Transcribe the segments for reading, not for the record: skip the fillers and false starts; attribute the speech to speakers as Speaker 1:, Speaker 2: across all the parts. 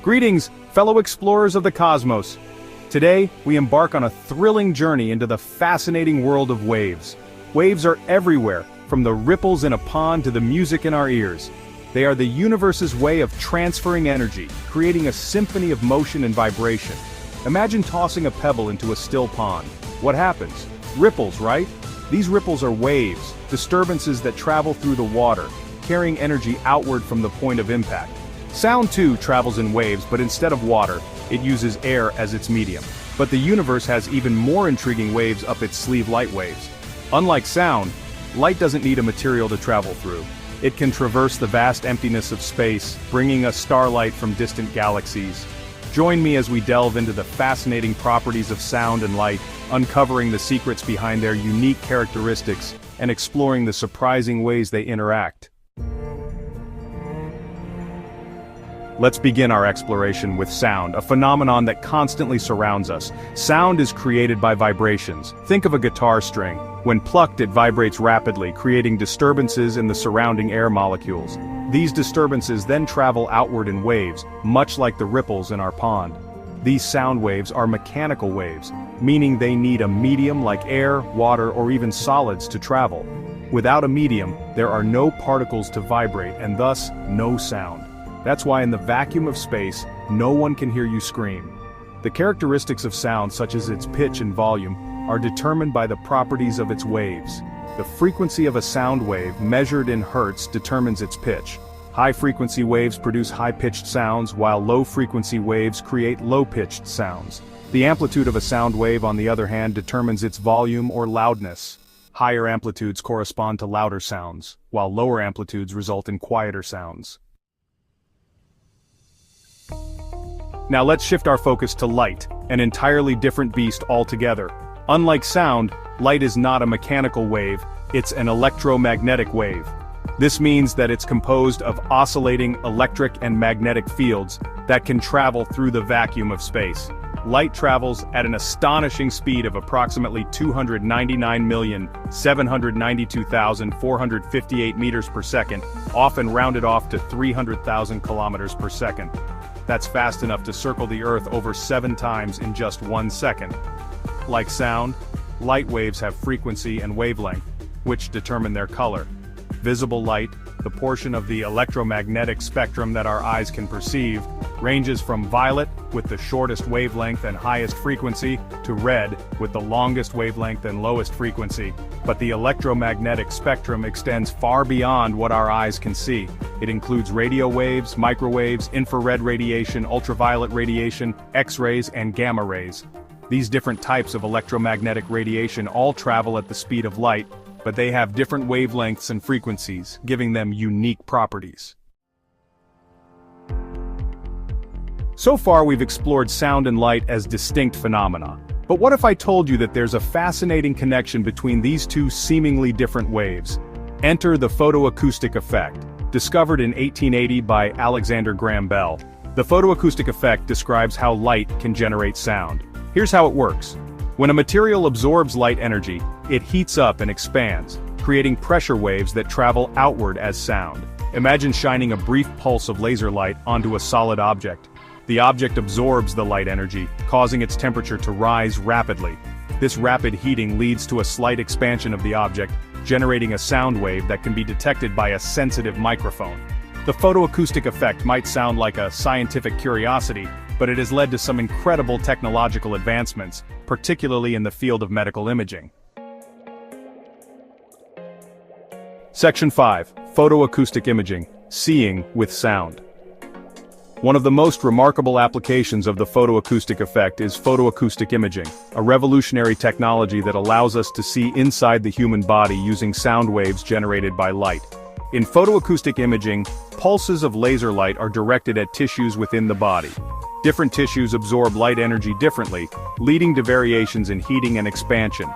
Speaker 1: Greetings, fellow explorers of the cosmos. Today, we embark on a thrilling journey into the fascinating world of waves. Waves are everywhere, from the ripples in a pond to the music in our ears. They are the universe's way of transferring energy, creating a symphony of motion and vibration. Imagine tossing a pebble into a still pond. What happens? Ripples, right? These ripples are waves, disturbances that travel through the water, carrying energy outward from the point of impact. Sound too travels in waves, but instead of water, it uses air as its medium. But the universe has even more intriguing waves up its sleeve: light waves. Unlike sound, light doesn't need a material to travel through. It can traverse the vast emptiness of space, bringing us starlight from distant galaxies. Join me as we delve into the fascinating properties of sound and light, uncovering the secrets behind their unique characteristics, and exploring the surprising ways they interact. Let's begin our exploration with sound, a phenomenon that constantly surrounds us. Sound is created by vibrations. Think of a guitar string. When plucked, it vibrates rapidly, creating disturbances in the surrounding air molecules. These disturbances then travel outward in waves, much like the ripples in our pond. These sound waves are mechanical waves, meaning they need a medium like air, water, or even solids to travel. Without a medium, there are no particles to vibrate and thus no sound. That's why in the vacuum of space, no one can hear you scream. The characteristics of sound, such as its pitch and volume, are determined by the properties of its waves. The frequency of a sound wave, measured in hertz, determines its pitch. High-frequency waves produce high-pitched sounds, while low-frequency waves create low-pitched sounds. The amplitude of a sound wave, on the other hand, determines its volume or loudness. Higher amplitudes correspond to louder sounds, while lower amplitudes result in quieter sounds. Now let's shift our focus to light, an entirely different beast altogether. Unlike sound, light is not a mechanical wave, it's an electromagnetic wave. This means that it's composed of oscillating electric and magnetic fields that can travel through the vacuum of space. Light travels at an astonishing speed of approximately 299,792,458 meters per second, often rounded off to 300,000 kilometers per second. That's fast enough to circle the Earth over 7 times in just 1 second. Like sound, light waves have frequency and wavelength, which determine their color. Visible light, the portion of the electromagnetic spectrum that our eyes can perceive, ranges from violet, with the shortest wavelength and highest frequency, to red, with the longest wavelength and lowest frequency. But the electromagnetic spectrum extends far beyond what our eyes can see. It includes radio waves, microwaves, infrared radiation, ultraviolet radiation, X-rays, and gamma rays. These different types of electromagnetic radiation all travel at the speed of light, but they have different wavelengths and frequencies, giving them unique properties. So far we've explored sound and light as distinct phenomena. But what if I told you that there's a fascinating connection between these two seemingly different waves? Enter the photoacoustic effect, discovered in 1880 by Alexander Graham Bell. The photoacoustic effect describes how light can generate sound. Here's how it works. When a material absorbs light energy, it heats up and expands, creating pressure waves that travel outward as sound. Imagine shining a brief pulse of laser light onto a solid object. The object absorbs the light energy, causing its temperature to rise rapidly. This rapid heating leads to a slight expansion of the object, generating a sound wave that can be detected by a sensitive microphone. The photoacoustic effect might sound like a scientific curiosity, but it has led to some incredible technological advancements, particularly in the field of medical imaging. Section 5. Photoacoustic Imaging. Seeing with sound. One of the most remarkable applications of the photoacoustic effect is photoacoustic imaging, a revolutionary technology that allows us to see inside the human body using sound waves generated by light. In photoacoustic imaging, pulses of laser light are directed at tissues within the body. Different tissues absorb light energy differently, leading to variations in heating and expansion.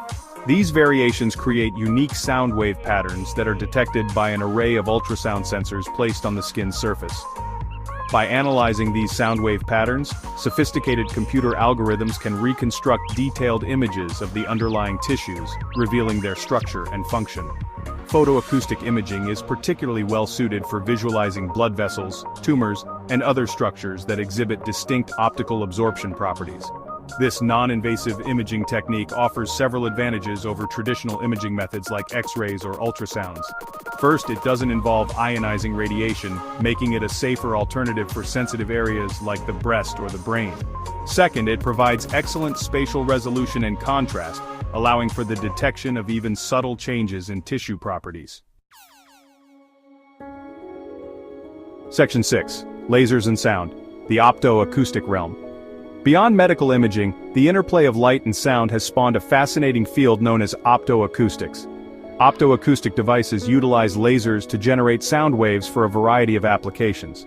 Speaker 1: These variations create unique sound wave patterns that are detected by an array of ultrasound sensors placed on the skin's surface. By analyzing these sound wave patterns, sophisticated computer algorithms can reconstruct detailed images of the underlying tissues, revealing their structure and function. photoacoustic imaging is particularly well suited for visualizing blood vessels, tumors, and other structures that exhibit distinct optical absorption properties. This non-invasive imaging technique offers several advantages over traditional imaging methods like X-rays or ultrasounds. First, it doesn't involve ionizing radiation, making it a safer alternative for sensitive areas like the breast or the brain. Second, it provides excellent spatial resolution and contrast, allowing for the detection of even subtle changes in tissue properties. Section 6. Lasers and Sound. The Optoacoustic Realm. Beyond medical imaging, the interplay of light and sound has spawned a fascinating field known as optoacoustics. Optoacoustic devices utilize lasers to generate sound waves for a variety of applications.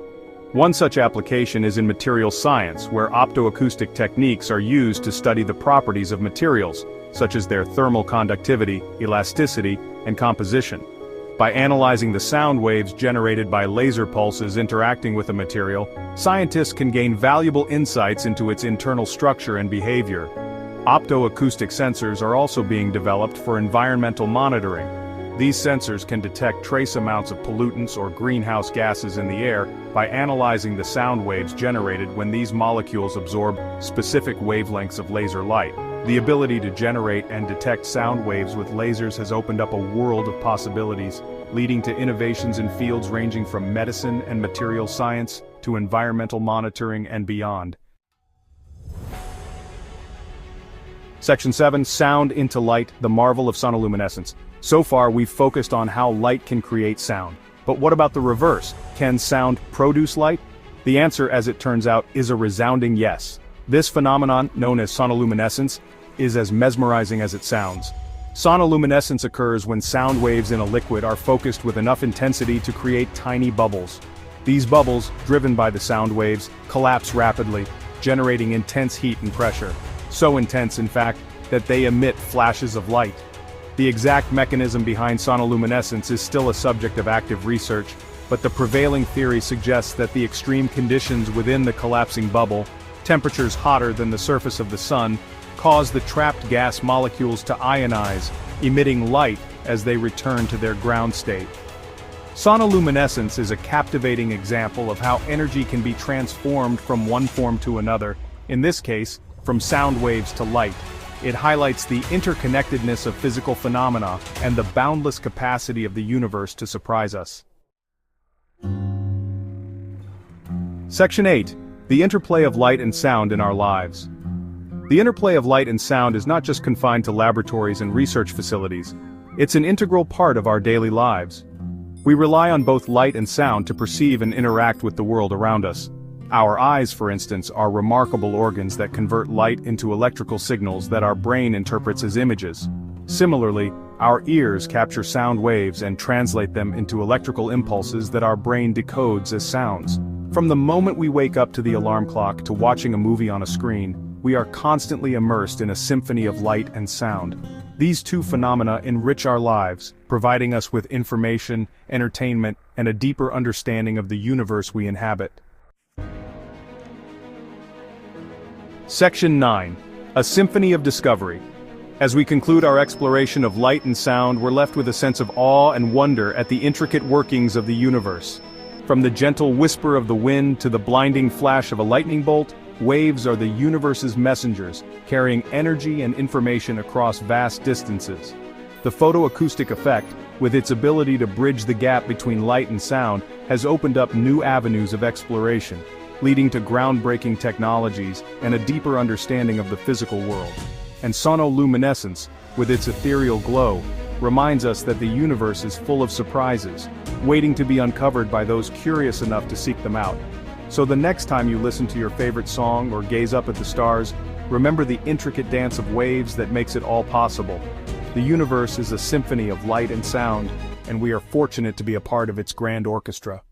Speaker 1: One such application is in material science, where optoacoustic techniques are used to study the properties of materials, such as their thermal conductivity, elasticity, and composition. By analyzing the sound waves generated by laser pulses interacting with a material, scientists can gain valuable insights into its internal structure and behavior. Optoacoustic sensors are also being developed for environmental monitoring. These sensors can detect trace amounts of pollutants or greenhouse gases in the air by analyzing the sound waves generated when these molecules absorb specific wavelengths of laser light. The ability to generate and detect sound waves with lasers has opened up a world of possibilities, leading to innovations in fields ranging from medicine and material science to environmental monitoring and beyond. Section 7. Sound into Light, the Marvel of Sonoluminescence. So far, we've focused on how light can create sound. But what about the reverse? Can sound produce light? The answer, as it turns out, is a resounding yes. This phenomenon, known as sonoluminescence, is as mesmerizing as it sounds. Sonoluminescence occurs when sound waves in a liquid are focused with enough intensity to create tiny bubbles. These bubbles, driven by the sound waves, collapse rapidly, generating intense heat and pressure. So intense, in fact, that they emit flashes of light. The exact mechanism behind sonoluminescence is still a subject of active research, but the prevailing theory suggests that the extreme conditions within the collapsing bubble, temperatures hotter than the surface of the sun, cause the trapped gas molecules to ionize, emitting light as they return to their ground state. Sonoluminescence is a captivating example of how energy can be transformed from one form to another, in this case, from sound waves to light. It highlights the interconnectedness of physical phenomena and the boundless capacity of the universe to surprise us. Section 8. The Interplay of Light and Sound in Our Lives. The interplay of light and sound is not just confined to laboratories and research facilities. It's an integral part of our daily lives. We rely on both light and sound to perceive and interact with the world around us. Our eyes, for instance, are remarkable organs that convert light into electrical signals that our brain interprets as images. Similarly, our ears capture sound waves and translate them into electrical impulses that our brain decodes as sounds. From the moment we wake up to the alarm clock to watching a movie on a screen, we are constantly immersed in a symphony of light and sound. These two phenomena enrich our lives, providing us with information, entertainment, and a deeper understanding of the universe we inhabit. Section 9. A Symphony of Discovery. As we conclude our exploration of light and sound, we're left with a sense of awe and wonder at the intricate workings of the universe. From the gentle whisper of the wind to the blinding flash of a lightning bolt, waves are the universe's messengers, carrying energy and information across vast distances. The photoacoustic effect, with its ability to bridge the gap between light and sound, has opened up new avenues of exploration, leading to groundbreaking technologies and a deeper understanding of the physical world. And sonoluminescence, with its ethereal glow, reminds us that the universe is full of surprises, waiting to be uncovered by those curious enough to seek them out. So the next time you listen to your favorite song or gaze up at the stars, remember the intricate dance of waves that makes it all possible. The universe is a symphony of light and sound, and we are fortunate to be a part of its grand orchestra.